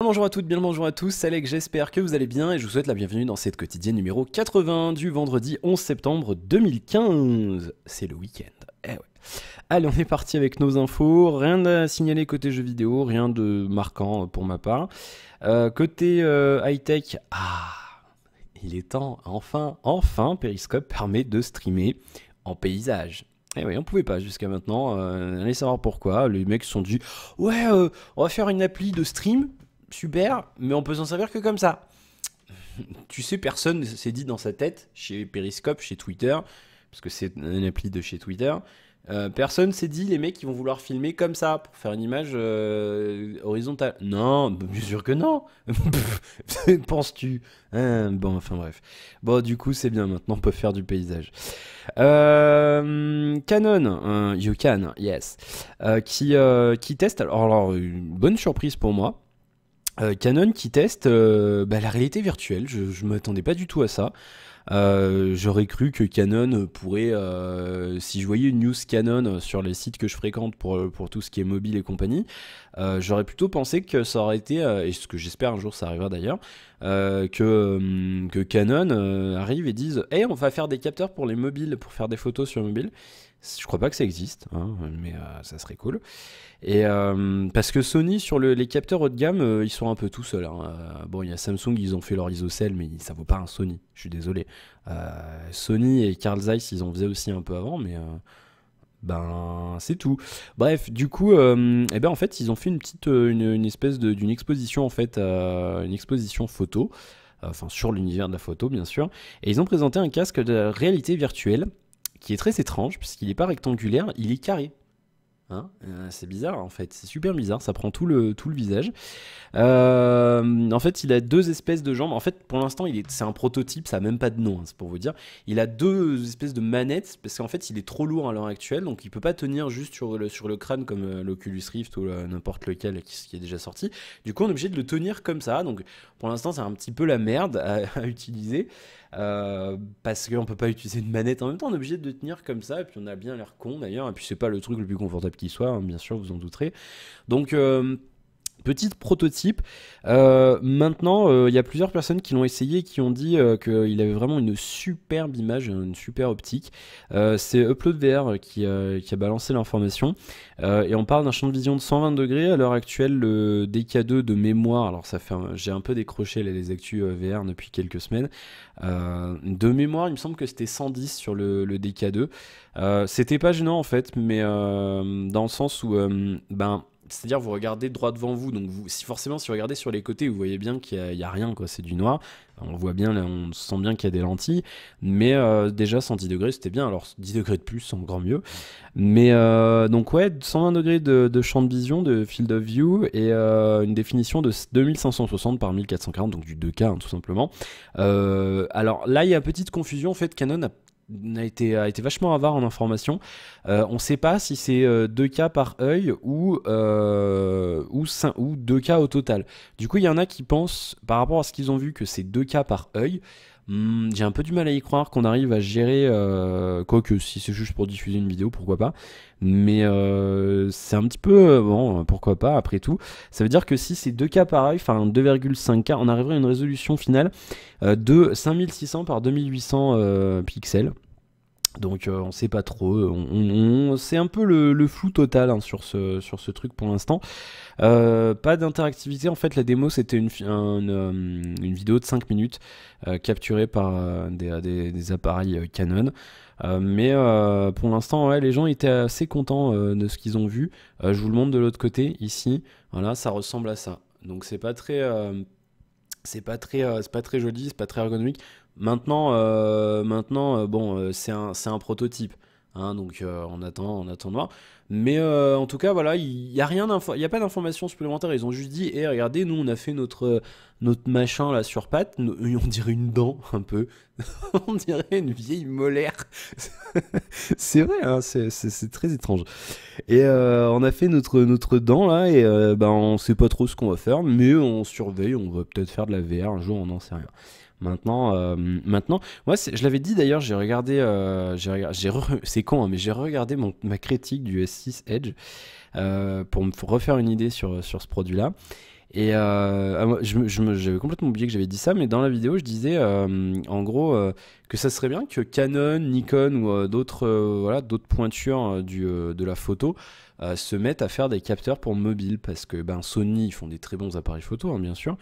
Bonjour à toutes, bien le bonjour à tous, c'est Alex, j'espère que vous allez bien et je vous souhaite la bienvenue dans cette quotidienne numéro 80 du vendredi 11 septembre 2015. C'est le week-end, eh ouais. Allez, on est parti avec nos infos, rien à signaler côté jeux vidéo, rien de marquant pour ma part. Côté high-tech, il est temps, enfin Periscope permet de streamer en paysage. Eh oui, on pouvait pas jusqu'à maintenant, allez savoir pourquoi, les mecs se sont dit « Ouais, on va faire une appli de stream, super, mais on peut s'en servir que comme ça. » Tu sais, personne s'est dit dans sa tête, chez Periscope, chez Twitter, parce que c'est une appli de chez Twitter, personne s'est dit les mecs ils vont vouloir filmer comme ça pour faire une image horizontale. Non, bien sûr que non. Penses-tu bon, enfin bref. Bon, du coup, c'est bien. Maintenant, on peut faire du paysage. Canon, you can, yes, qui teste. Alors, une bonne surprise pour moi. Canon qui teste la réalité virtuelle. Je ne m'attendais pas du tout à ça. J'aurais cru que Canon pourrait, si je voyais une news Canon sur les sites que je fréquente pour tout ce qui est mobile et compagnie, j'aurais plutôt pensé que ça aurait été, et ce que j'espère un jour ça arrivera d'ailleurs, que Canon arrive et dise « Hey, on va faire des capteurs pour les mobiles, pour faire des photos sur mobile ». Je crois pas que ça existe, hein, mais ça serait cool. Et parce que Sony sur les capteurs haut de gamme, ils sont un peu tout seuls. Hein. Bon, il y a Samsung, ils ont fait leur isocell, mais ça vaut pas un Sony. Je suis désolé. Sony et Carl Zeiss, ils en faisaient aussi un peu avant, mais c'est tout. Bref, du coup, en fait, ils ont fait une petite, une espèce d'une exposition en fait, une exposition photo, enfin sur l'univers de la photo, bien sûr. Et ils ont présenté un casque de réalité virtuelle qui est très étrange puisqu'il n'est pas rectangulaire, il est carré. Hein, c'est bizarre en fait, c'est super bizarre, ça prend tout le visage. En fait, il a deux espèces de jambes. En fait, pour l'instant, c'est un prototype, ça n'a même pas de nom, hein, c'est pour vous dire. Il a deux espèces de manettes parce qu'en fait, il est trop lourd à l'heure actuelle, donc il peut pas tenir juste sur le crâne comme l'Oculus Rift ou n'importe lequel qui est déjà sorti. Du coup, on est obligé de le tenir comme ça. Donc, pour l'instant, c'est un petit peu la merde à utiliser. Parce qu'on peut pas utiliser une manette en même temps, on est obligé de le tenir comme ça, et puis on a bien l'air con d'ailleurs, et puis c'est pas le truc le plus confortable qui soit, hein, bien sûr, vous en douterez. Donc, petite prototype. Maintenant, il y a plusieurs personnes qui l'ont essayé et qui ont dit qu'il avait vraiment une superbe image, une super optique. C'est Upload VR qui a balancé l'information. Et on parle d'un champ de vision de 120 degrés. À l'heure actuelle, le DK2 de mémoire, alors j'ai un peu décroché les actus VR depuis quelques semaines. De mémoire, il me semble que c'était 110 sur le DK2. C'était pas gênant en fait, mais dans le sens où c'est-à-dire vous regardez droit devant vous, donc si vous regardez sur les côtés, vous voyez bien qu'il y a rien, quoi, c'est du noir. On voit bien, là, on sent bien qu'il y a des lentilles, mais déjà 110 degrés c'était bien, alors 10 degrés de plus c'est encore mieux. Mais donc ouais, 120 degrés de champ de vision, de field of view, et une définition de 2560 par 1440, donc du 2K hein, tout simplement. Alors là il y a une petite confusion, en fait Canon a été vachement avare en informations. On ne sait pas si c'est 2K par œil ou 2K au total. Du coup, il y en a qui pensent, par rapport à ce qu'ils ont vu, que c'est 2K par œil. J'ai un peu du mal à y croire qu'on arrive à gérer, quoique si c'est juste pour diffuser une vidéo, pourquoi pas. Mais c'est un petit peu, bon, pourquoi pas, après tout. Ça veut dire que si c'est 2K par œil, enfin 2,5K, on arriverait à une résolution finale de 5600 par 2800 pixels. Donc on sait pas trop, c'est un peu le flou total hein, sur ce truc pour l'instant. Pas d'interactivité, en fait la démo c'était une vidéo de 5 minutes capturée par des appareils Canon. Mais pour l'instant ouais, les gens étaient assez contents de ce qu'ils ont vu. Je vous le montre de l'autre côté ici, voilà ça ressemble à ça. Donc c'est pas très joli, c'est pas très ergonomique. Maintenant, bon, c'est un prototype, hein, donc on attend de voir. Mais en tout cas, voilà, il y a rien il y a pas d'informations supplémentaires. Ils ont juste dit, eh, regardez, nous on a fait notre machin là sur pattes. On dirait une dent un peu, on dirait une vieille molaire. C'est vrai, hein, c'est très étrange. Et on a fait notre dent là et on sait pas trop ce qu'on va faire, mais on surveille, on va peut-être faire de la VR un jour, on n'en sait rien. Maintenant, moi je l'avais dit d'ailleurs, j'ai regardé, c'est con, hein, mais j'ai regardé ma critique du S6 Edge pour me refaire une idée sur ce produit-là. Et j'avais complètement oublié que j'avais dit ça, mais dans la vidéo, je disais en gros que ça serait bien que Canon, Nikon ou d'autres voilà, d'autres pointures de la photo se mettent à faire des capteurs pour mobile, parce que ben, Sony, ils font des très bons appareils photo, hein, bien sûr,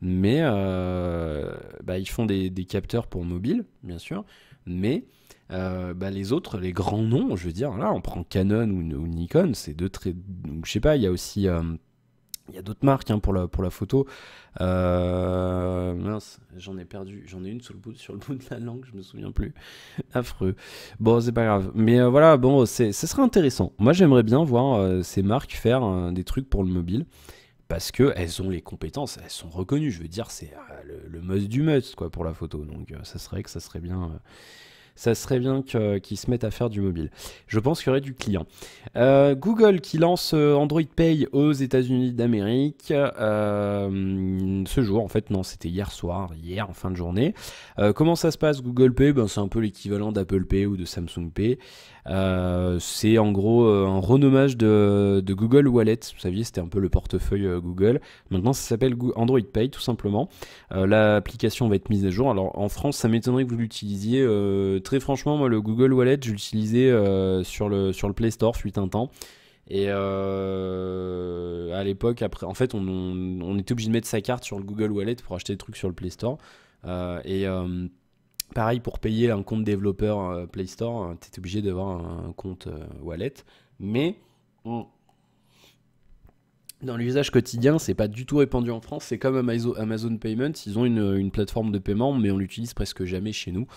mais bah, ils font des capteurs pour mobile, bien sûr, mais bah, les autres, les grands noms, je veux dire, là, on prend Canon ou Nikon, c'est deux très... Je sais pas, il y a aussi... il y a d'autres marques hein, pour la photo. Mince, j'en ai perdu. J'en ai une sur le bout de la langue, je me souviens plus. Affreux. Bon, c'est pas grave. Mais voilà, bon, ce serait intéressant. Moi, j'aimerais bien voir ces marques faire des trucs pour le mobile. Parce qu'elles ont les compétences, elles sont reconnues. Je veux dire, c'est le must du must quoi, pour la photo. Donc, ça serait que ça serait bien. Ça serait bien qu'ils se mettent à faire du mobile. Je pense qu'il y aurait du client. Google qui lance Android Pay aux États-Unis d'Amérique ce jour. En fait, non, c'était hier soir, hier en fin de journée. Comment ça se passe Google Pay? Ben, c'est un peu l'équivalent d'Apple Pay ou de Samsung Pay. C'est en gros un renommage de Google Wallet. Vous saviez, c'était un peu le portefeuille Google. Maintenant, ça s'appelle Android Pay, tout simplement. L'application va être mise à jour. Alors, en France, ça m'étonnerait que vous l'utilisiez. Très franchement, moi, le Google Wallet, je l'utilisais sur le Play Store, fut un temps. Et à l'époque, après, en fait, on était obligé de mettre sa carte sur le Google Wallet pour acheter des trucs sur le Play Store. Pareil, pour payer un compte développeur Play Store, tu es obligé d'avoir un compte Wallet. Mais dans l'usage quotidien, c'est pas du tout répandu en France. C'est comme Amazon Payments, ils ont une plateforme de paiement, mais on l'utilise presque jamais chez nous.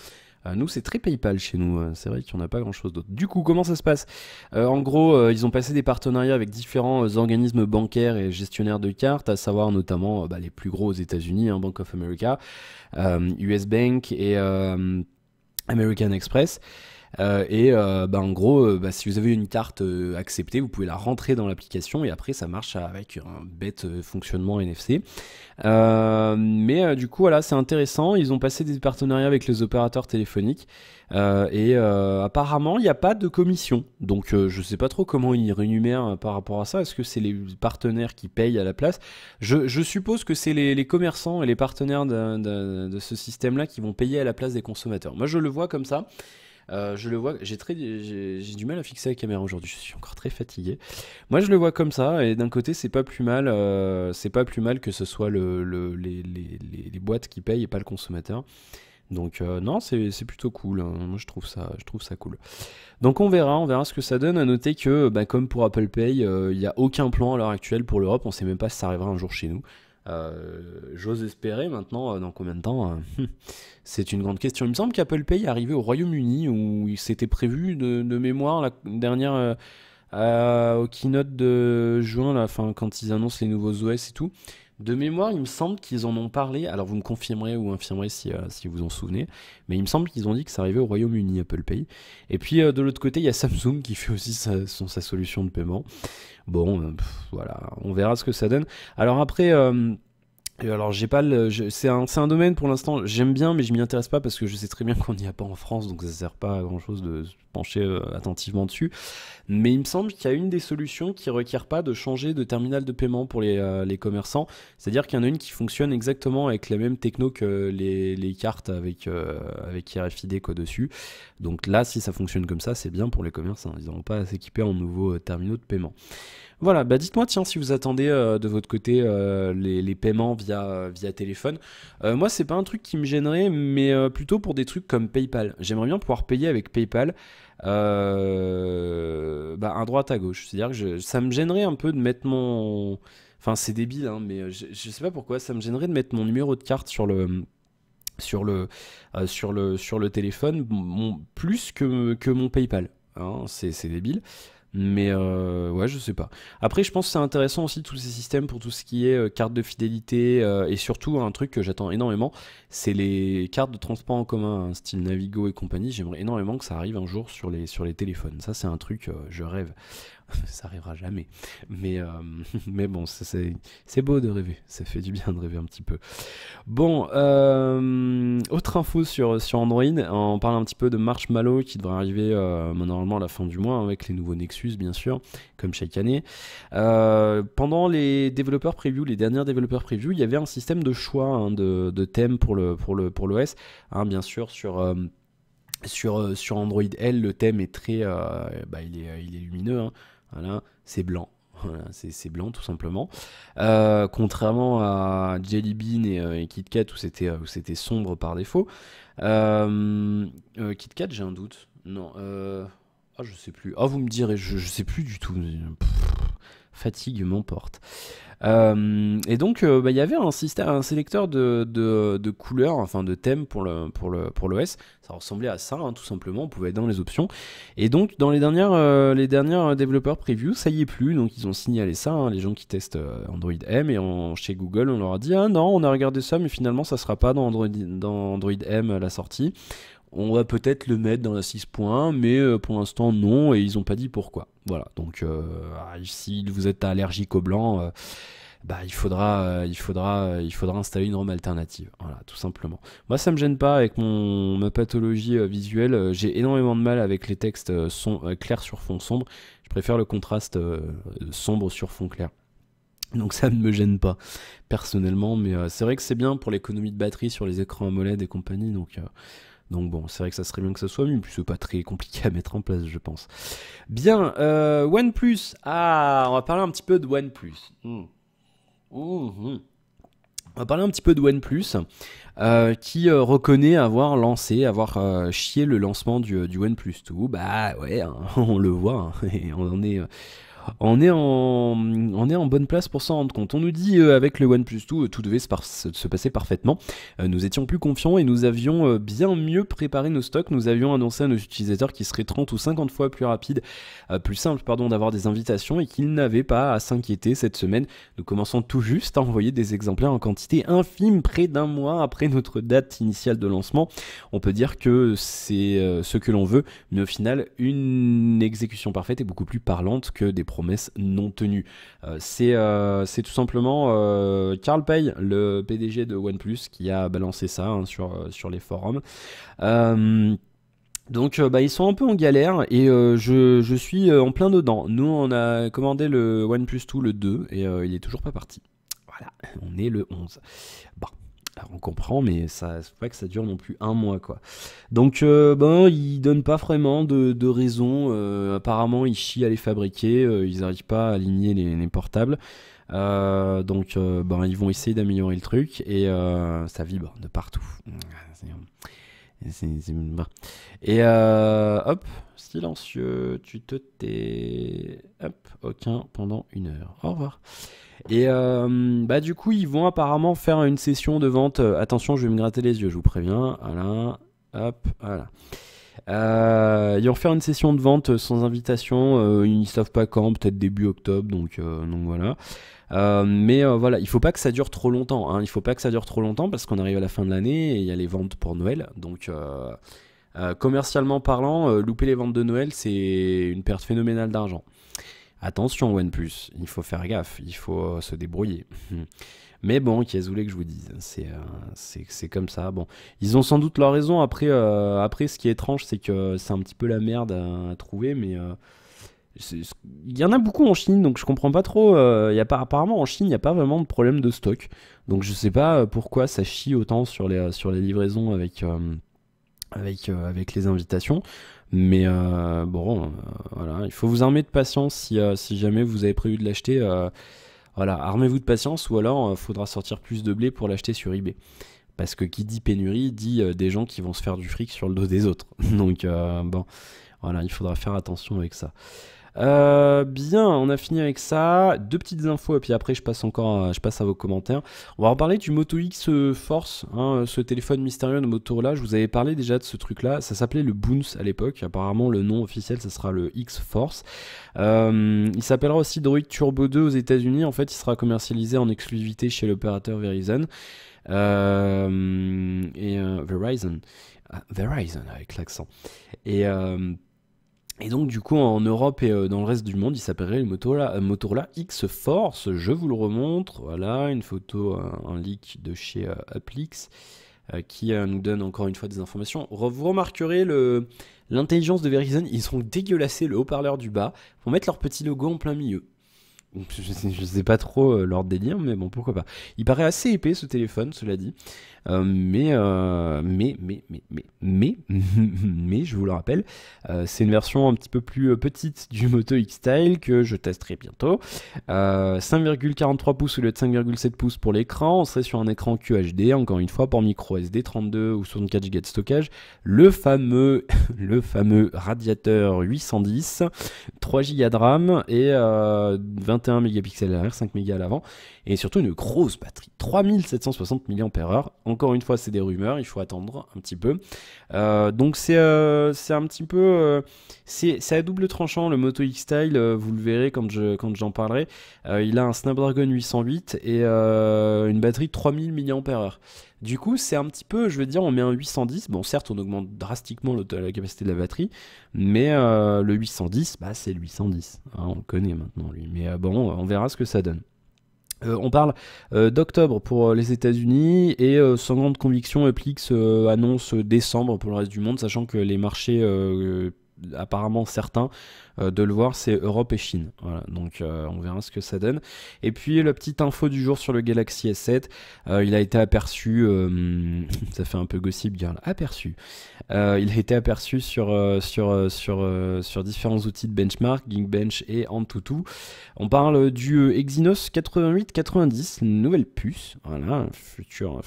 Nous, c'est très PayPal chez nous. C'est vrai qu'il n'y en a pas grand-chose d'autre. Du coup, comment ça se passe? En gros, ils ont passé des partenariats avec différents organismes bancaires et gestionnaires de cartes, à savoir notamment les plus gros aux États-Unis, hein, Bank of America, US Bank et American Express. En gros, si vous avez une carte acceptée, vous pouvez la rentrer dans l'application et après ça marche avec un bête fonctionnement NFC. Du coup, voilà, c'est intéressant. Ils ont passé des partenariats avec les opérateurs téléphoniques apparemment, il n'y a pas de commission. Donc, je sais pas trop comment ils rémunèrent par rapport à ça. Est-ce que c'est les partenaires qui payent à la place? Je suppose que c'est les commerçants et les partenaires de ce système-là qui vont payer à la place des consommateurs. Moi, je le vois comme ça. Je le vois, j'ai du mal à fixer la caméra aujourd'hui, je suis encore très fatigué. Moi je le vois comme ça, et d'un côté c'est pas plus mal, que ce soit les boîtes qui payent et pas le consommateur. Donc non, c'est plutôt cool, hein. Moi je trouve ça cool. Donc on verra ce que ça donne. À noter que comme pour Apple Pay, il n'y a aucun plan à l'heure actuelle pour l'Europe, on sait même pas si ça arrivera un jour chez nous. J'ose espérer maintenant, dans combien de temps c'est une grande question. Il me semble qu'Apple Pay est arrivé au Royaume-Uni où il s'était prévu de mémoire la dernière au keynote de juin, là, quand ils annoncent les nouveaux OS et tout. De mémoire, il me semble qu'ils en ont parlé. Alors vous me confirmerez ou infirmerez si vous en souvenez. Mais il me semble qu'ils ont dit que ça arrivait au Royaume-Uni, Apple Pay. Et puis de l'autre côté, il y a Samsung qui fait aussi sa solution de paiement. Bon, voilà, on verra ce que ça donne. Alors après, alors j'ai pas c'est un domaine pour l'instant, j'aime bien, mais je m'y intéresse pas parce que je sais très bien qu'on n'y a pas en France, donc ça sert pas à grand chose de se pencher attentivement dessus. Mais il me semble qu'il y a une des solutions qui requiert pas de changer de terminal de paiement pour les commerçants. C'est-à-dire qu'il y en a une qui fonctionne exactement avec la même techno que les cartes avec RFID quoi dessus. Donc là, si ça fonctionne comme ça, c'est bien pour les commerçants. Ils n'auront pas à s'équiper en nouveaux terminaux de paiement. Voilà, dites-moi, tiens, si vous attendez de votre côté les paiements via téléphone. Moi, c'est pas un truc qui me gênerait, mais plutôt pour des trucs comme PayPal. J'aimerais bien pouvoir payer avec PayPal à droite à gauche. C'est-à-dire que ça me gênerait un peu de mettre mon... Enfin, c'est débile, hein, mais je sais pas pourquoi, ça me gênerait de mettre mon numéro de carte sur le téléphone, plus que mon PayPal. Hein, c'est débile. Mais ouais, je sais pas. Après, je pense que c'est intéressant aussi tous ces systèmes pour tout ce qui est carte de fidélité et surtout un truc que j'attends énormément, c'est les cartes de transport en commun, hein, style Navigo et compagnie. J'aimerais énormément que ça arrive un jour sur les téléphones. Ça, c'est un truc, je rêve. Ça arrivera jamais. Mais, mais bon, c'est beau de rêver. Ça fait du bien de rêver un petit peu. Bon, autre info sur Android. On parle un petit peu de Marshmallow qui devrait arriver normalement à la fin du mois avec les nouveaux Nexus, bien sûr, comme chaque année. Pendant les développeurs preview, les dernières développeurs preview, il y avait un système de choix hein, de thèmes pour l'OS. Hein, bien sûr, sur Android L, le thème est très, il est lumineux. Hein. Voilà, c'est blanc. Voilà, c'est blanc tout simplement. Contrairement à Jelly Bean et KitKat où c'était sombre par défaut. KitKat, j'ai un doute. Non. Je sais plus. Vous me direz, je sais plus du tout. Fatigue m'emporte. Et donc, il y avait un sélecteur de couleurs, enfin de thèmes pour l'OS. Ça ressemblait à ça, hein, tout simplement. On pouvait être dans les options. Et donc, dans les dernières développeurs preview, ça y est plus. Donc, ils ont signalé ça, hein, les gens qui testent Android M. Et chez Google, on leur a dit, ah non, on a regardé ça, mais finalement, ça sera pas dans Android M à la sortie. On va peut-être le mettre dans la 6.1, mais pour l'instant non, et ils n'ont pas dit pourquoi. Voilà, donc si vous êtes allergique au blanc, il faudra installer une ROM alternative. Voilà, tout simplement. Moi, ça me gêne pas avec ma pathologie visuelle. J'ai énormément de mal avec les textes clairs sur fond sombre. Je préfère le contraste sombre sur fond clair. Donc ça ne me gêne pas personnellement, mais c'est vrai que c'est bien pour l'économie de batterie sur les écrans AMOLED et compagnie, donc bon, c'est vrai que ça serait bien que ça soit mieux, puis c'est pas très compliqué à mettre en place, je pense. Bien, OnePlus. On va parler un petit peu de OnePlus. On va parler un petit peu de OnePlus, qui reconnaît avoir chié le lancement du OnePlus 2. Bah ouais, hein, on le voit, hein, et on est en bonne place pour s'en rendre compte. On nous dit avec le OnePlus 2, tout devait se passer parfaitement. Nous étions plus confiants et nous avions bien mieux préparé nos stocks. Nous avions annoncé à nos utilisateurs qu'ils seraient 30 ou 50 fois plus simple d'avoir des invitations et qu'ils n'avaient pas à s'inquiéter cette semaine. Nous commençons tout juste à envoyer des exemplaires en quantité infime près d'un mois après notre date initiale de lancement. On peut dire que c'est ce que l'on veut, mais au final, une exécution parfaite est beaucoup plus parlante que des promesses non tenues. C'est tout simplement Carl Pei, le PDG de OnePlus, qui a balancé ça hein, sur les forums. Donc ils sont un peu en galère et je suis en plein dedans. Nous on a commandé le OnePlus 2 le 2 et il est toujours pas parti. Voilà, on est le 11. Bon. Alors on comprend, mais ça faut pas que ça dure non plus un mois quoi. Donc ils donnent pas vraiment de raison. Apparemment ils chient à les fabriquer, ils n'arrivent pas à aligner les portables. Donc ils vont essayer d'améliorer le truc et ça vibre de partout. Et hop, silencieux, tu te tais. Hop, aucun pendant 1 heure. Au revoir. Et du coup, ils vont apparemment faire une session de vente. Attention, je vais me gratter les yeux, je vous préviens. Voilà, hop, voilà. Ils vont faire une session de vente sans invitation. Ils ne savent pas quand, peut-être début octobre. Donc voilà. Mais voilà, il faut pas que ça dure trop longtemps. Hein. Il faut pas que ça dure trop longtemps parce qu'on arrive à la fin de l'année et il y a les ventes pour Noël. Donc commercialement parlant, louper les ventes de Noël, c'est une perte phénoménale d'argent. Attention OnePlus, il faut faire gaffe, il faut se débrouiller. Mais bon, qu'est-ce que vous voulez que je vous dise, c'est comme ça. Bon, ils ont sans doute leur raison. Après, ce qui est étrange, c'est que c'est un petit peu la merde à trouver, mais il y en a beaucoup en Chine, donc je comprends pas trop. Apparemment en Chine, il n'y a pas vraiment de problème de stock, donc je sais pas pourquoi ça chie autant sur les livraisons avec les invitations. Mais voilà, il faut vous armer de patience si jamais vous avez prévu de l'acheter. Voilà, armez-vous de patience ou alors faudra sortir plus de blé pour l'acheter sur eBay. Parce que qui dit pénurie dit des gens qui vont se faire du fric sur le dos des autres. Donc voilà, il faudra faire attention avec ça. Bien, on a fini avec ça. 2 petites infos et puis après je passe à vos commentaires. On va reparler du Moto X Force, hein, ce téléphone mystérieux de Motorola. Je vous avais parlé déjà de ce truc là, ça s'appelait le Boons à l'époque. Apparemment le nom officiel ça sera le X Force. Il s'appellera aussi Droid Turbo 2 aux États-Unis. En fait il sera commercialisé en exclusivité chez l'opérateur Verizon. Verizon avec l'accent. Et Et donc du coup en Europe et dans le reste du monde il s'appellerait le Motorola X-Force, je vous le remontre, voilà une photo, un leak de chez Applix qui nous donne encore une fois des informations. Vous remarquerez l'intelligence de Verizon, ils ont dégueulassé le haut-parleur du bas pour mettre leur petit logo en plein milieu. Je sais pas trop leur délire, mais bon, pourquoi pas. Il paraît assez épais ce téléphone, cela dit. Mais, je vous le rappelle, c'est une version un petit peu plus petite du Moto X-Style que je testerai bientôt. 5,43 pouces au lieu de 5,7 pouces pour l'écran. On serait sur un écran QHD, encore une fois, pour micro SD, 32 ou 64 Go de stockage. Le fameux radiateur 810, 3 Go de RAM et 21 mégapixels à l'arrière, 5 mégas à l'avant. Et surtout une grosse batterie, 3760 mAh. Encore une fois, c'est des rumeurs, il faut attendre un petit peu. Donc c'est un petit peu... c'est à double tranchant le Moto X-Style, vous le verrez quand j'en parlerai. Il a un Snapdragon 808 et une batterie de 3000 mAh. Du coup, c'est un petit peu, je veux dire, on met un 810. Bon, certes, on augmente drastiquement la capacité de la batterie, mais le 810, bah, c'est le 810. Hein, on le connaît maintenant, lui. Mais bon, on verra ce que ça donne. On parle d'octobre pour les États-Unis et sans grande conviction, Applix annonce décembre pour le reste du monde, sachant que les marchés apparemment certains de le voir, c'est Europe et Chine. Voilà, donc on verra ce que ça donne. Et puis la petite info du jour sur le Galaxy S7, il a été aperçu, ça fait un peu gossip, bien aperçu. Il a été aperçu sur différents outils de benchmark, Geekbench et Antutu. On parle du Exynos 8890, une nouvelle puce, voilà, future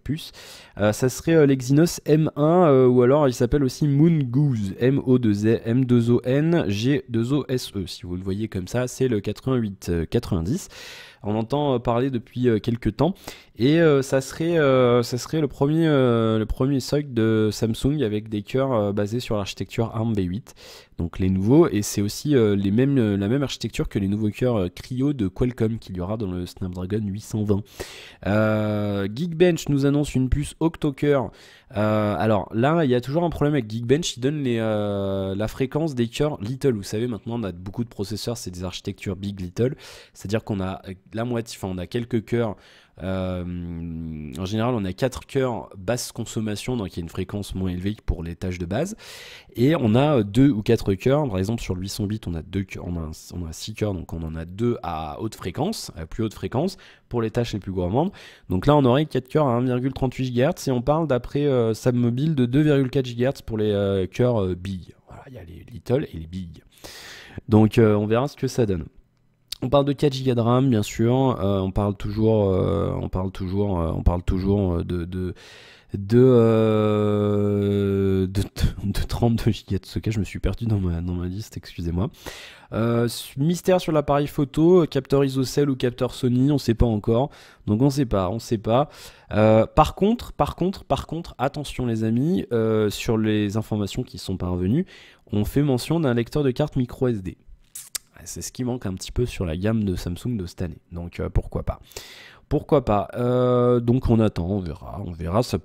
puce. Ça serait l'Exynos M1 ou alors il s'appelle aussi Moon Goose, M2ON G2OSE. Si vous le voyez comme ça, c'est le 8890. On entend parler depuis quelques temps et ça serait le premier socle de Samsung avec des cœurs basés sur l'architecture ARM V8, donc les nouveaux, et c'est aussi la même architecture que les nouveaux cœurs Cryo de Qualcomm qu'il y aura dans le Snapdragon 820. Geekbench nous annonce une puce octo-cœur. Alors là, il y a toujours un problème avec Geekbench, il donne la fréquence des cœurs Little. Vous savez, maintenant on a beaucoup de processeurs, c'est des architectures Big Little, c'est-à-dire qu'on a la moitié, enfin on a quelques cœurs. En général, on a 4 cœurs basse consommation, donc il y a une fréquence moins élevée pour les tâches de base. Et on a 2 ou 4 cœurs. Par exemple, sur le 808, on a 6 cœurs, donc on en a 2 à haute fréquence, à plus haute fréquence, pour les tâches les plus gourmandes. Donc là, on aurait 4 cœurs à 1,38 GHz et on parle d'après Sam Mobile de 2,4 GHz pour les cœurs big. Voilà, il y a les little et les big. Donc on verra ce que ça donne. On parle de 4 Go de RAM, bien sûr. On parle toujours de 32 Go de stockage. Je me suis perdu dans ma liste, excusez-moi. Mystère sur l'appareil photo, capteur ISOCELL ou capteur Sony, on sait pas encore. Donc on sait pas. Par contre, attention les amis, sur les informations qui sont parvenues, on fait mention d'un lecteur de carte micro SD. C'est ce qui manque un petit peu sur la gamme de Samsung de cette année. Donc pourquoi pas. Donc on attend, on verra. On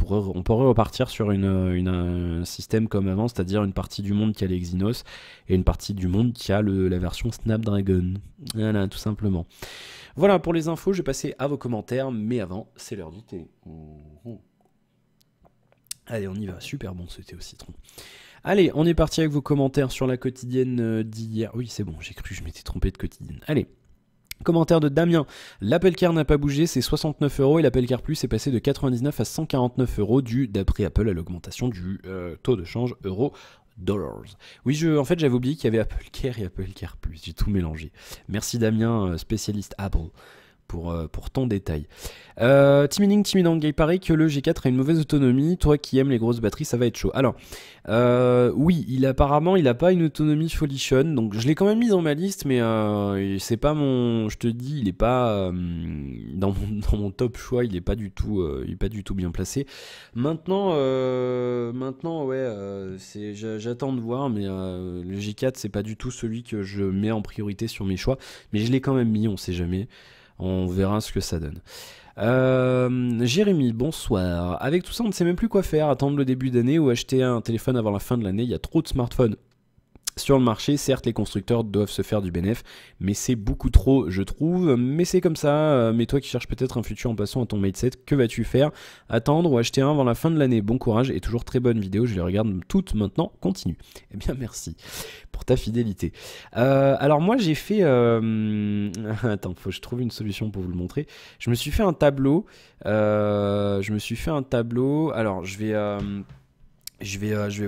pourrait repartir sur un système comme avant, c'est-à-dire une partie du monde qui a les Exynos et une partie du monde qui a la version Snapdragon. Voilà, tout simplement. Voilà pour les infos, je vais passer à vos commentaires, mais avant, c'est l'heure du thé. Allez, on y va, super bon ce thé au citron. Allez, on est parti avec vos commentaires sur la quotidienne d'hier. Oui, c'est bon, j'ai cru que je m'étais trompé de quotidienne. Allez, commentaire de Damien. L'Apple Car n'a pas bougé, c'est 69 € et l'Apple Car Plus est passé de 99 à 149 € dû, d'après Apple, à l'augmentation du taux de change euro-dollars. Oui, en fait, j'avais oublié qu'il y avait Apple Car et Apple Car Plus. J'ai tout mélangé. Merci Damien, spécialiste Apple. Pour ton détail. Timidang, il paraît que le G4 a une mauvaise autonomie. Toi qui aimes les grosses batteries, ça va être chaud. Alors, oui, il a pas une autonomie folichonne, donc je l'ai quand même mis dans ma liste, mais c'est pas je te dis, il est pas dans mon top choix, il est pas du tout bien placé. Maintenant, ouais, j'attends de voir, mais le G4 c'est pas du tout celui que je mets en priorité sur mes choix, mais je l'ai quand même mis, on sait jamais. On verra ce que ça donne. Jérémy, bonsoir. Avec tout ça, on ne sait même plus quoi faire. Attendre le début d'année ou acheter un téléphone avant la fin de l'année. Il y a trop de smartphones sur le marché. Certes, les constructeurs doivent se faire du bénéfice, mais c'est beaucoup trop, je trouve. Mais c'est comme ça. Mais toi qui cherches peut-être un futur en passant à ton mindset, que vas-tu faire? Attendre ou acheter un avant la fin de l'année? Bon courage et toujours très bonne vidéo. Je les regarde toutes maintenant. Continue. Eh bien, merci pour ta fidélité. Alors moi, j'ai fait... Attends, faut que je trouve une solution pour vous le montrer. Je me suis fait un tableau. Alors, je vais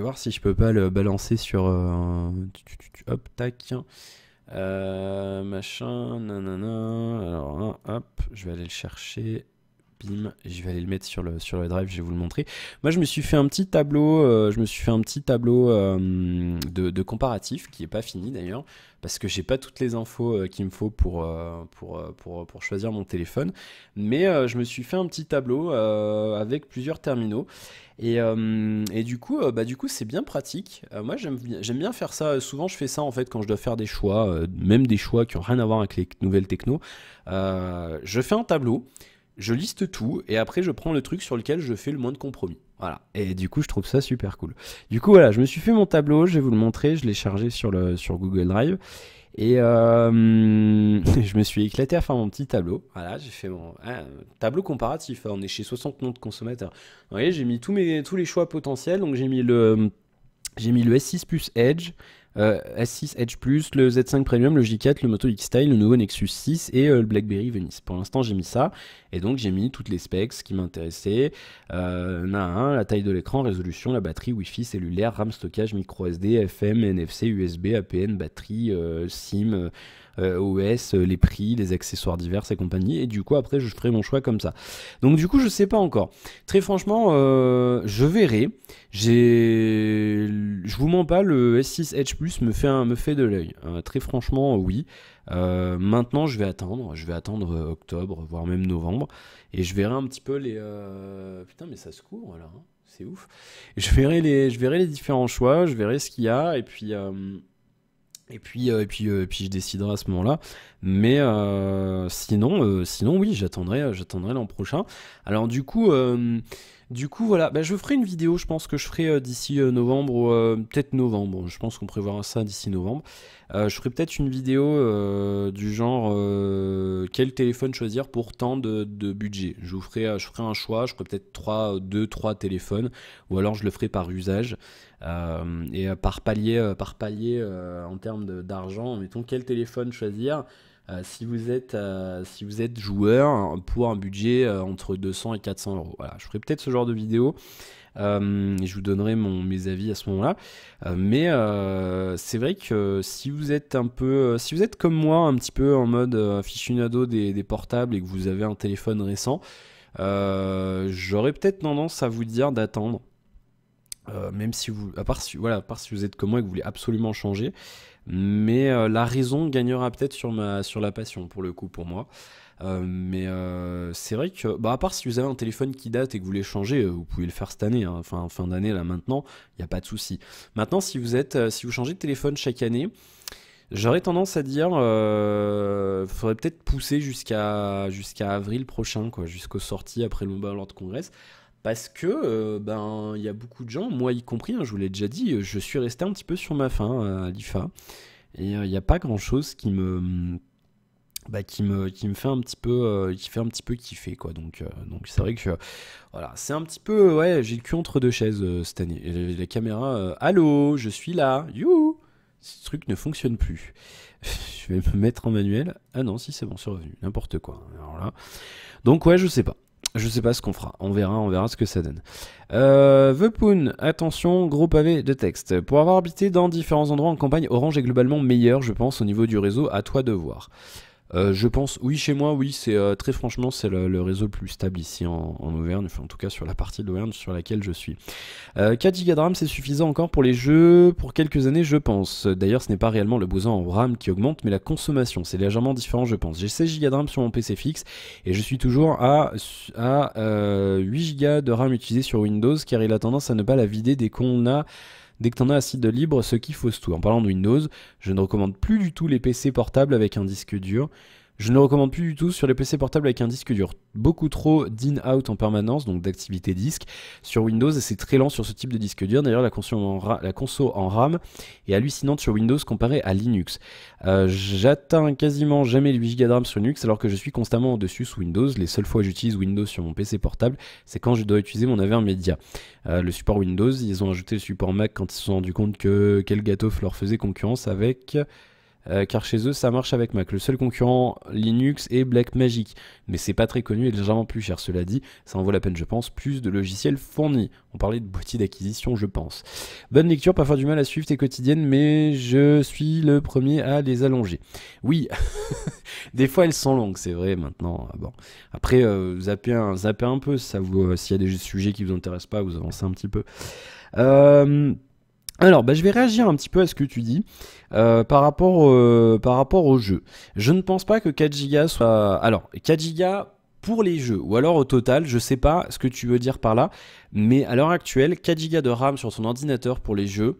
voir si je peux pas le balancer sur hop, tac, machin, nanana. Alors, hop, je vais aller le chercher. Bim, je vais aller le mettre sur le drive, je vais vous le montrer. Moi, je me suis fait un petit tableau, de comparatif qui est pas fini d'ailleurs, parce que j'ai pas toutes les infos qu'il me faut pour choisir mon téléphone. Mais je me suis fait un petit tableau avec plusieurs terminaux. Et du coup, c'est bien pratique. Moi, j'aime bien faire ça. Souvent, je fais ça en fait quand je dois faire des choix, même des choix qui n'ont rien à voir avec les nouvelles techno. Je fais un tableau. Je liste tout et après je prends le truc sur lequel je fais le moins de compromis. Voilà. Et du coup, je trouve ça super cool. Du coup, voilà, je me suis fait mon tableau, je vais vous le montrer, je l'ai chargé sur Google Drive. Et je me suis éclaté à faire mon petit tableau. Voilà, j'ai fait mon tableau comparatif. On est chez 60 noms de consommateurs. Vous voyez, j'ai mis tous les choix potentiels. Donc j'ai mis le S6 Plus Edge. S6 Edge Plus, le Z5 Premium, le J4, le Moto X-Style, le nouveau Nexus 6 et le BlackBerry Venice. Pour l'instant, j'ai mis ça. Et donc, j'ai mis toutes les specs qui m'intéressaient. La taille de l'écran, résolution, la batterie, Wi-Fi, cellulaire, RAM, stockage, micro SD, FM, NFC, USB, APN, batterie, SIM, OS, les prix, les accessoires divers et compagnie. Et du coup, après, je ferai mon choix comme ça. Donc, du coup, je sais pas encore. Très franchement, je verrai. Je vous mens pas, le S6 Edge Plus me fait de l'œil. Très franchement, oui. Maintenant, je vais attendre octobre, voire même novembre, et je verrai un petit peu les. Putain, mais ça se court là, hein. C'est ouf. Et je verrai les différents choix, je verrai ce qu'il y a, et puis je déciderai à ce moment-là. Mais sinon, oui, j'attendrai l'an prochain. Alors du coup, voilà, je ferai une vidéo, je pense que je ferai d'ici novembre, peut-être novembre, je pense qu'on prévoira ça d'ici novembre. Je ferai peut-être une vidéo du genre quel téléphone choisir pour tant de budget. Je ferai un choix, je ferai peut-être 2-3 téléphones, ou alors je le ferai par usage. Et par palier en termes d'argent, mettons quel téléphone choisir. Si vous êtes joueur pour un budget entre 200 et 400 euros. Voilà, je ferai peut-être ce genre de vidéo. Je vous donnerai mes avis à ce moment-là. Mais c'est vrai que si vous êtes comme moi, un petit peu en mode aficionado des portables et que vous avez un téléphone récent, j'aurais peut-être tendance à vous dire d'attendre. Même si à part si vous êtes comme moi et que vous voulez absolument changer, mais la raison gagnera peut-être sur la passion pour le coup pour moi. Mais c'est vrai que à part si vous avez un téléphone qui date et que vous voulez changer, vous pouvez le faire cette année, hein. Enfin fin d'année là maintenant, il n'y a pas de souci. Maintenant si vous changez de téléphone chaque année, j'aurais tendance à dire faudrait peut-être pousser jusqu'à avril prochain, quoi, jusqu'aux sorties après le Mobile World Congress. Parce que il y a beaucoup de gens, moi y compris, hein, je vous l'ai déjà dit, je suis resté un petit peu sur ma faim à l'IFA. Et il n'y a pas grand chose qui me fait un petit peu kiffer, quoi. Donc c'est vrai que voilà, c'est un petit peu, ouais, j'ai le cul entre deux chaises cette année. Et la caméra, allô, je suis là, youhou, ce truc ne fonctionne plus. Je vais me mettre en manuel. Ah non, si c'est bon, c'est revenu, n'importe quoi. Alors là, donc ouais, je sais pas. Je sais pas ce qu'on fera, on verra ce que ça donne. The Poon, attention, gros pavé de texte. Pour avoir habité dans différents endroits en campagne, Orange est globalement meilleur, je pense, au niveau du réseau, à toi de voir. Je pense, oui, chez moi, oui, c'est très franchement, c'est le réseau le plus stable ici en Auvergne, enfin en tout cas sur la partie de l'Auvergne sur laquelle je suis. 4 Go de RAM, c'est suffisant encore pour les jeux, pour quelques années, je pense. D'ailleurs, ce n'est pas réellement le besoin en RAM qui augmente, mais la consommation, c'est légèrement différent, je pense. J'ai 16 Go de RAM sur mon PC fixe, et je suis toujours à 8 Go de RAM utilisé sur Windows, car il a tendance à ne pas la vider dès que t'en as assez de libre, ce qui fausse tout. En parlant de Windows, je ne recommande plus du tout les PC portables avec un disque dur. Je ne le recommande plus du tout sur les PC portables avec un disque dur beaucoup trop d'in-out en permanence, donc d'activité disque. Sur Windows, c'est très lent sur ce type de disque dur. D'ailleurs, la conso en RAM est hallucinante sur Windows comparée à Linux. J'atteins quasiment jamais les 8 Go de RAM sur Linux alors que je suis constamment au-dessus sous Windows. Les seules fois où j'utilise Windows sur mon PC portable, c'est quand je dois utiliser mon navigateur média. Le support Windows, ils ont ajouté le support Mac quand ils se sont rendus compte que Elgato leur faisait concurrence avec... car chez eux ça marche avec Mac. Le seul concurrent Linux est Blackmagic, mais c'est pas très connu et légèrement plus cher. Cela dit, ça en vaut la peine je pense, plus de logiciels fournis. On parlait de boîtier d'acquisition je pense. Bonne lecture, parfois du mal à suivre tes quotidiennes, mais je suis le premier à les allonger. Oui, des fois elles sont longues, c'est vrai maintenant. Bon. Après, zappez un peu, ça vous, s'il y a des sujets qui vous intéressent pas, vous avancez un petit peu. Alors, je vais réagir un petit peu à ce que tu dis par rapport au jeu. Je ne pense pas que 4 Go soit... Alors, 4 Go pour les jeux, ou alors au total, je sais pas ce que tu veux dire par là, mais à l'heure actuelle, 4 Go de RAM sur son ordinateur pour les jeux,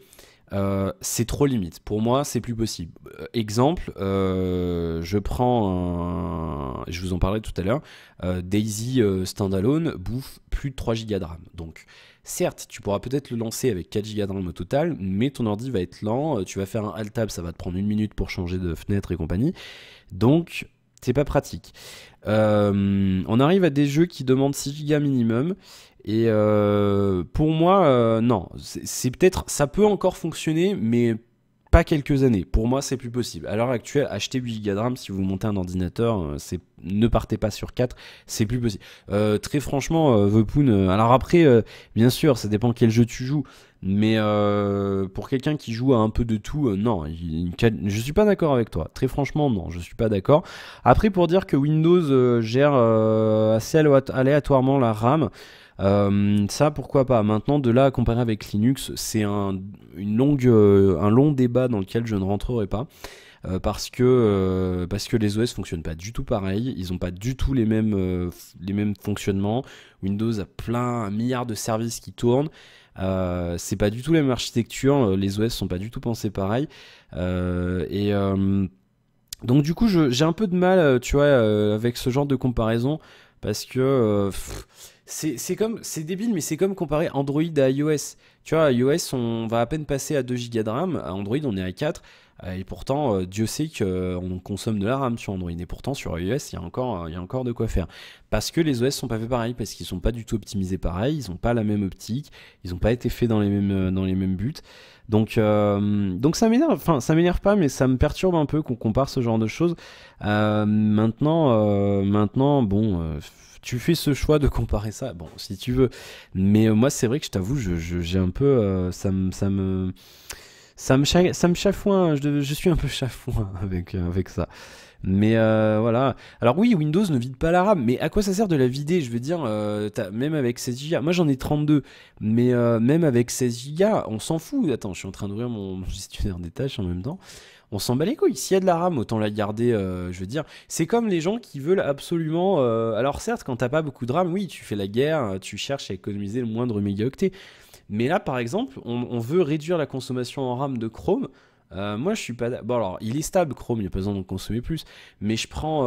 c'est trop limite. Pour moi, c'est plus possible. Exemple, je prends je vous en parlais tout à l'heure, Daisy Standalone bouffe plus de 3 Go de RAM. Donc, certes, tu pourras peut-être le lancer avec 4 Go de RAM au total, mais ton ordi va être lent, tu vas faire un Alt-Tab, ça va te prendre 1 minute pour changer de fenêtre et compagnie. Donc, c'est pas pratique. On arrive à des jeux qui demandent 6 Go minimum. Et pour moi, non, c'est peut-être, ça peut encore fonctionner, mais pas quelques années. Pour moi, c'est plus possible. À l'heure actuelle, acheter 8 Go de RAM si vous montez un ordinateur, ne partez pas sur 4, c'est plus possible. Très franchement, Vepoon, alors après, bien sûr, ça dépend quel jeu tu joues. Mais pour quelqu'un qui joue à un peu de tout, non, je suis pas d'accord avec toi. Très franchement, non, je suis pas d'accord. Après, pour dire que Windows gère assez aléatoirement la RAM, ça pourquoi pas. Maintenant, de là à comparer avec Linux, c'est un long débat dans lequel je ne rentrerai pas. Parce que les OS fonctionnent pas du tout pareil, ils ont pas du tout les mêmes fonctionnements. Windows a un milliard de services qui tournent. C'est pas du tout la même architecture, les OS sont pas du tout pensés pareil. Donc du coup, j'ai un peu de mal, tu vois, avec ce genre de comparaison, parce que c'est débile, mais c'est comme comparer Android à iOS. Tu vois, à iOS, on va à peine passer à 2 Go de RAM, à Android, on est à 4. Et pourtant, Dieu sait qu'on consomme de la RAM sur Android. Et pourtant, sur iOS, il y a encore de quoi faire. Parce que les OS sont pas faits pareil, parce qu'ils sont pas du tout optimisés pareil, ils ont pas la même optique, ils ont pas été faits dans les mêmes buts. Donc ça m'énerve, enfin ça m'énerve pas, mais ça me perturbe un peu qu'on compare ce genre de choses. Maintenant, bon, tu fais ce choix de comparer ça, bon, si tu veux. Mais moi, c'est vrai que je t'avoue, j'ai un peu, ça me chafouin, je suis un peu chafouin avec ça. Mais voilà. Alors oui, Windows ne vide pas la RAM, mais à quoi ça sert de la vider? Je veux dire, même avec 16 Go, moi j'en ai 32, mais même avec 16 Go, on s'en fout. Attends, je suis en train d'ouvrir mon gestionnaire des tâches en même temps. On s'en bat les couilles. S'il y a de la RAM, autant la garder. Je veux dire, c'est comme les gens qui veulent absolument. Alors certes, quand t'as pas beaucoup de RAM, oui, tu fais la guerre, tu cherches à économiser le moindre mégaoctet. Mais là, par exemple, on veut réduire la consommation en RAM de Chrome. Moi, je suis pas. Bon, alors, il est stable, Chrome, il n'y a pas besoin d'en consommer plus. Mais je prends.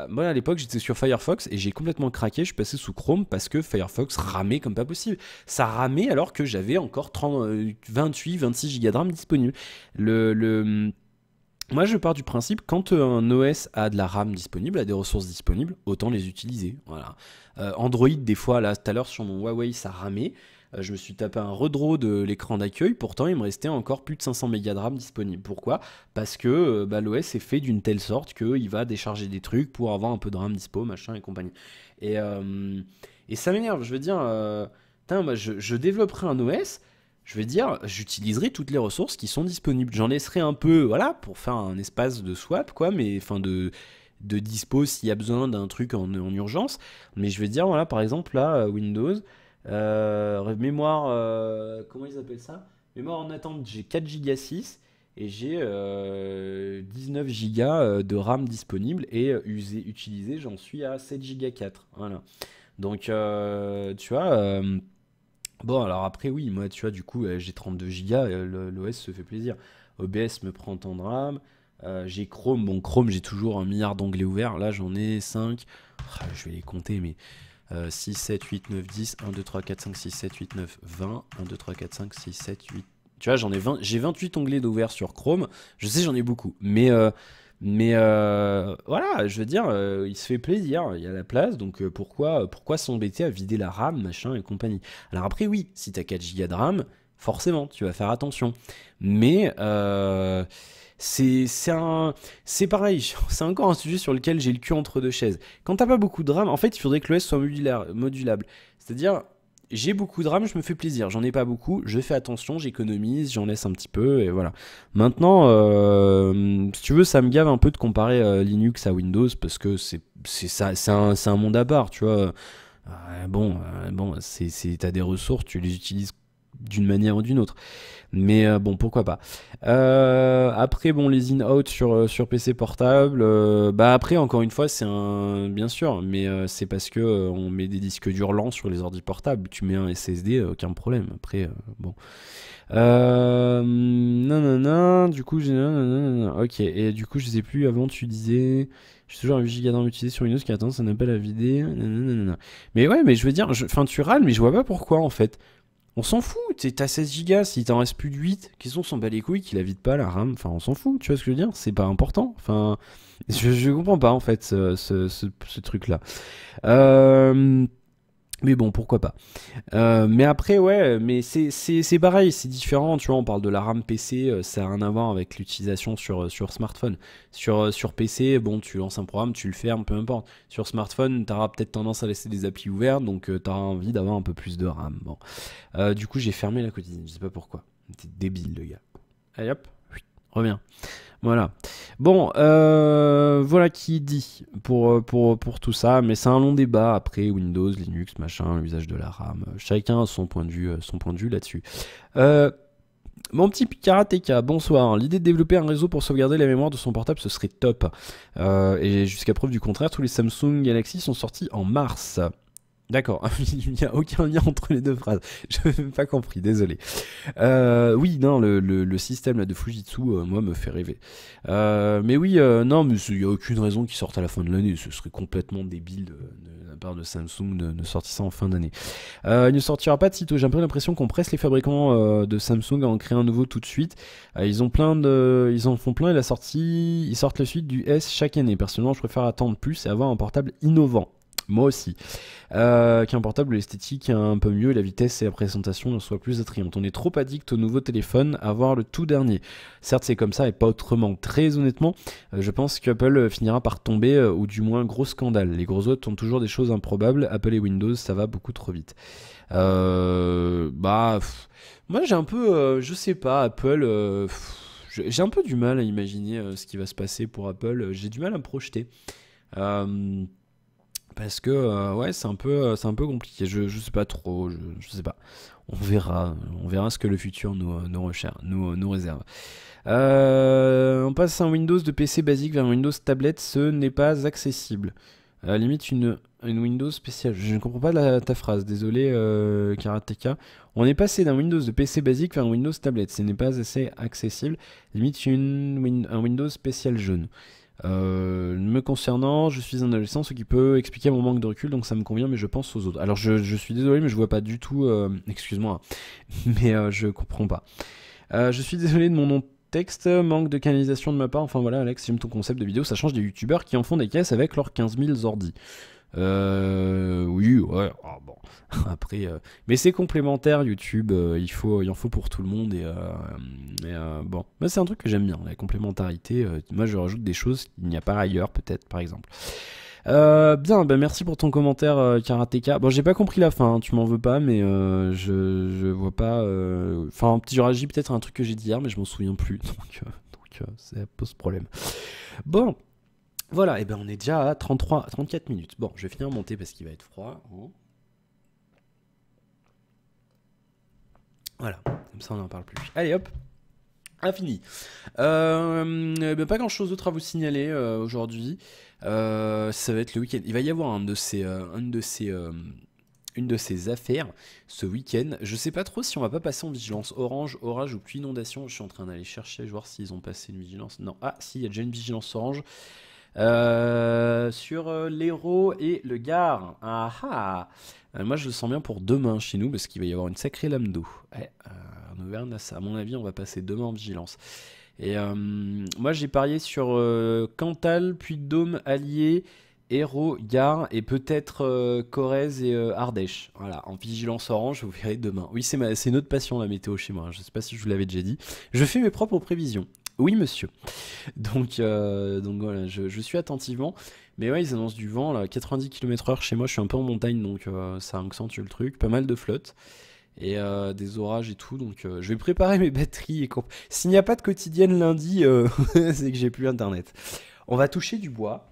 Moi, à l'époque, j'étais sur Firefox et j'ai complètement craqué. Je suis passé sous Chrome parce que Firefox ramait comme pas possible. Ça ramait alors que j'avais encore 28, 26 Go de RAM disponibles. Moi, je pars du principe, quand un OS a de la RAM disponible, a des ressources disponibles, autant les utiliser. Voilà. Android, des fois, là, tout à l'heure, sur mon Huawei, ça ramait. Je me suis tapé un redraw de l'écran d'accueil, pourtant il me restait encore plus de 500 mégas de RAM disponible. Pourquoi? Parce que l'OS est fait d'une telle sorte qu'il va décharger des trucs pour avoir un peu de RAM dispo, machin et compagnie. Et, et ça m'énerve, je veux dire, moi je développerai un OS, je vais dire, j'utiliserai toutes les ressources qui sont disponibles. J'en laisserai un peu, voilà, pour faire un espace de swap, quoi, mais enfin de dispo s'il y a besoin d'un truc en urgence. Mais je vais dire, voilà, par exemple, là, Windows. Mémoire, comment ils appellent ça? Mémoire en attente, j'ai 4 Go 6 et j'ai 19 Go de RAM disponible et utilisé, j'en suis à 7 Go 4. Voilà. Donc, tu vois, bon, alors après, oui, moi, tu vois, du coup, j'ai 32 Go, l'OS se fait plaisir. OBS me prend tant de RAM. J'ai Chrome. Bon, Chrome, j'ai toujours un milliard d'onglets ouverts. Là, j'en ai 5. Je vais les compter, mais 6, 7, 8, 9, 10. 1, 2, 3, 4, 5, 6, 7, 8, 9, 20. 1, 2, 3, 4, 5, 6, 7, 8. Tu vois, j'ai 28 onglets d'ouverts sur Chrome. Je sais, j'en ai beaucoup. Mais voilà, je veux dire, il se fait plaisir, il y a la place, donc pourquoi s'embêter à vider la RAM, machin et compagnie. Alors après, oui, si t'as 4 Go de RAM, forcément, tu vas faire attention. Mais c'est pareil, c'est encore un sujet sur lequel j'ai le cul entre deux chaises. Quand t'as pas beaucoup de RAM, en fait, il faudrait que l'OS soit modulable. C'est-à-dire, j'ai beaucoup de RAM, je me fais plaisir. J'en ai pas beaucoup, je fais attention, j'économise, j'en laisse un petit peu, et voilà. Maintenant, si tu veux, ça me gave un peu de comparer Linux à Windows, parce que c'est un monde à part, tu vois. Bon, t'as des ressources, tu les utilises d'une manière ou d'une autre. Mais bon, pourquoi pas. Après, bon, les in-out sur PC portable, bah après, encore une fois, c'est un... Bien sûr, mais c'est parce que on met des disques durs lents sur les ordi portables. Tu mets un SSD, aucun problème. Après, bon. Non, du coup, ok, et du coup, je sais plus, avant, tu disais... J'ai toujours un 8 Go d'RAM utilisé sur Windows qui a tendance à ne pas la vider. Mais ouais, mais je veux dire, enfin, tu râles, mais je vois pas pourquoi, en fait. On s'en fout, t'as 16 Go, s'il t'en reste plus de 8, qu'est-ce qu'on s'en bat les couilles qu'il la vide pas la RAM, enfin on s'en fout, tu vois ce que je veux dire, c'est pas important, enfin je comprends pas en fait ce truc là. Mais bon, pourquoi pas. Mais après, ouais, mais c'est pareil, c'est différent, tu vois, on parle de la RAM PC, ça n'a rien à voir avec l'utilisation sur smartphone. Sur PC, bon, tu lances un programme, tu le fermes, peu importe. Sur smartphone, tu auras peut-être tendance à laisser des applis ouvertes, donc tu auras envie d'avoir un peu plus de RAM. Bon. Du coup, j'ai fermé la quotidienne, je sais pas pourquoi. T'es débile, le gars. Allez hop, reviens. Voilà. Bon, voilà qui dit pour tout ça, mais c'est un long débat après Windows, Linux, machin, l'usage de la RAM. Chacun a son point de vue là-dessus. Mon petit Karateka, bonsoir. L'idée de développer un réseau pour sauvegarder la mémoire de son portable, ce serait top. Et jusqu'à preuve du contraire, tous les Samsung Galaxy sont sortis en mars. D'accord, il n'y a aucun lien entre les deux phrases. Je n'ai pas compris, désolé. Oui, non, le système là, de Fujitsu, moi, me fait rêver. Mais oui, non, mais il n'y a aucune raison qu'il sorte à la fin de l'année. Ce serait complètement débile de la part de Samsung de sortir ça en fin d'année. Il ne sortira pas de sitôt. J'ai un peu l'impression qu'on presse les fabricants de Samsung à en créer un nouveau tout de suite. Ils en font plein et ils sortent la suite du S chaque année. Personnellement, je préfère attendre plus et avoir un portable innovant. Moi aussi. Qu'un portable, l'esthétique est un peu mieux et la vitesse et la présentation ne soient plus attrayantes. On est trop addict au nouveau téléphone à voir le tout dernier. Certes, c'est comme ça et pas autrement. Très honnêtement, je pense qu'Apple finira par tomber, ou du moins gros scandale. Les gros autres ont toujours des choses improbables. Apple et Windows, ça va beaucoup trop vite. Moi j'ai un peu, je sais pas, Apple... j'ai un peu du mal à imaginer ce qui va se passer pour Apple. J'ai du mal à me projeter. Parce que ouais, c'est un peu compliqué. Je sais pas trop, je sais pas. On verra ce que le futur nous réserve. On passe un Windows de PC basique vers un Windows tablette, ce n'est pas accessible. À la limite une Windows spéciale. Je ne comprends pas ta phrase, désolé Karateka. On est passé d'un Windows de PC basique vers un Windows tablette, ce n'est pas assez accessible. Limite un Windows spécial jaune. Me concernant, je suis un adolescent, ce qui peut expliquer mon manque de recul, donc ça me convient, mais je pense aux autres. Alors je suis désolé, mais je vois pas du tout. Excuse-moi, mais je comprends pas. Je suis désolé de mon nom de texte, manque de canalisation de ma part. Enfin voilà, Alex, j'aime ton concept de vidéo. Ça change des youtubeurs qui en font des caisses avec leurs 15 000 ordi. Oui, ouais, oh, bon. Après, mais c'est complémentaire YouTube, il en faut pour tout le monde et bon, mais c'est un truc que j'aime bien, la complémentarité. Moi, je rajoute des choses qu'il n'y a pas ailleurs, peut-être, par exemple. Bien, bah merci pour ton commentaire, Karateka. Bon, j'ai pas compris la fin, hein, tu m'en veux pas, mais je vois pas. Enfin, je réagis peut-être à un truc que j'ai dit hier, mais je m'en souviens plus, donc ça pose problème. Bon. Voilà, et ben on est déjà à 34 minutes. Bon, je vais finir mon thé parce qu'il va être froid. Voilà, comme ça on n'en parle plus. Allez hop, infini. Ben pas grand chose d'autre à vous signaler aujourd'hui. Ça va être le week-end. Il va y avoir un de ces une de ses affaires ce week-end. Je sais pas trop si on va pas passer en vigilance orange, orage ou pluie inondation. Je suis en train d'aller chercher, je vais voir s'ils ont passé une vigilance. Non, ah si, il y a déjà une vigilance orange sur l'Hérault et le Gard. Ah ah. Moi je le sens bien pour demain chez nous parce qu'il va y avoir une sacrée lame d'eau. Ouais, en Auvergne, à mon avis, on va passer demain en vigilance. Et moi j'ai parié sur Cantal, Puy-de-Dôme, Allier, Hérault, Gard et peut-être Corrèze et Ardèche. Voilà, en vigilance orange, vous verrez demain. Oui, c'est notre passion la météo chez moi. Je ne sais pas si je vous l'avais déjà dit. Je fais mes propres prévisions. Oui, monsieur. Donc voilà, je suis attentivement. Mais ouais, ils annoncent du vent, là, 90 km/h chez moi. Je suis un peu en montagne, donc ça accentue le truc. Pas mal de flotte et des orages et tout. Donc je vais préparer mes batteries. S'il n'y a pas de quotidienne lundi, c'est que j'ai plus internet. On va toucher du bois.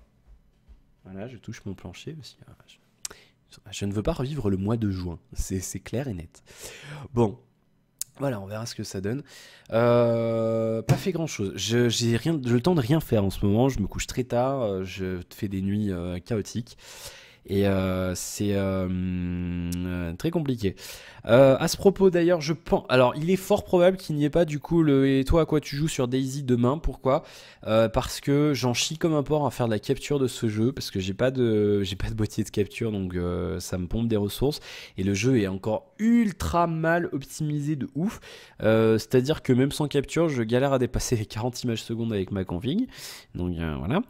Voilà, je touche mon plancher aussi. Je ne veux pas revivre le mois de juin. C'est clair et net. Bon. Voilà, on verra ce que ça donne. Pas fait grand chose. J'ai le temps de rien faire en ce moment. Je me couche très tard. Je fais des nuits chaotiques. Et c'est très compliqué. À ce propos d'ailleurs, je pense. Alors, il est fort probable qu'il n'y ait pas du coup le Et toi à quoi tu joues sur Daisy demain. Pourquoi parce que j'en chie comme un porc à faire de la capture de ce jeu. Parce que j'ai pas de boîtier de capture. Donc ça me pompe des ressources. Et le jeu est encore ultra mal optimisé de ouf. C'est-à-dire que même sans capture, je galère à dépasser les 40 images secondes avec ma config. Donc voilà.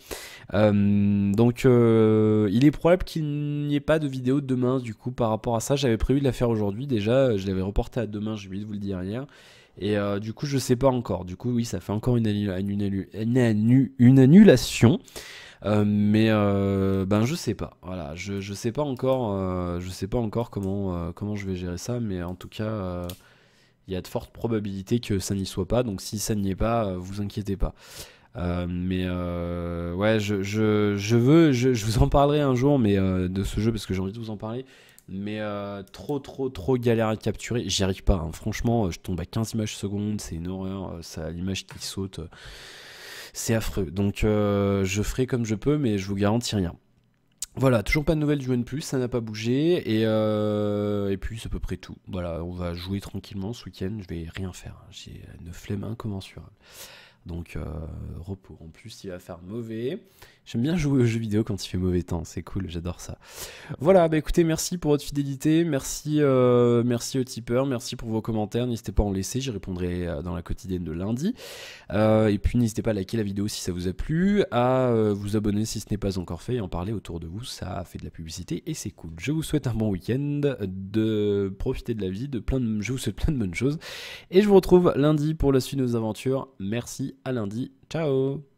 Il est probable qu'il n'y ait pas de vidéo demain du coup par rapport à ça. J'avais prévu de la faire aujourd'hui déjà, je l'avais reporté à demain, j'ai oublié de vous le dire hier. Et du coup je sais pas encore. Du coup oui, ça fait encore une annulation. Ben je sais pas. Voilà, je sais pas encore. Je sais pas encore comment je vais gérer ça, mais en tout cas. Il y a de fortes probabilités que ça n'y soit pas, donc si ça n'y est pas, vous inquiétez pas. Ouais, je vous en parlerai un jour, mais de ce jeu parce que j'ai envie de vous en parler. Mais trop galère à capturer. J'y arrive pas, hein. Franchement, je tombe à 15 images secondes, c'est une horreur. Ça, l'image qui saute, c'est affreux. Donc je ferai comme je peux, mais je vous garantis rien. Voilà, toujours pas de nouvelles du OnePlus, ça n'a pas bougé, et puis c'est à peu près tout. Voilà, on va jouer tranquillement ce week-end, je vais rien faire, j'ai une flemme incommensurable. Donc repos. En plus, il va faire mauvais. J'aime bien jouer aux jeux vidéo quand il fait mauvais temps, c'est cool, j'adore ça. Voilà, bah écoutez, merci pour votre fidélité, merci aux tipeurs, merci pour vos commentaires, n'hésitez pas à en laisser, j'y répondrai dans la quotidienne de lundi. Et puis n'hésitez pas à liker la vidéo si ça vous a plu, à vous abonner si ce n'est pas encore fait et en parler autour de vous, ça fait de la publicité et c'est cool. Je vous souhaite un bon week-end, de profiter de la vie, je vous souhaite plein de bonnes choses et je vous retrouve lundi pour la suite de nos aventures. Merci, à lundi, ciao.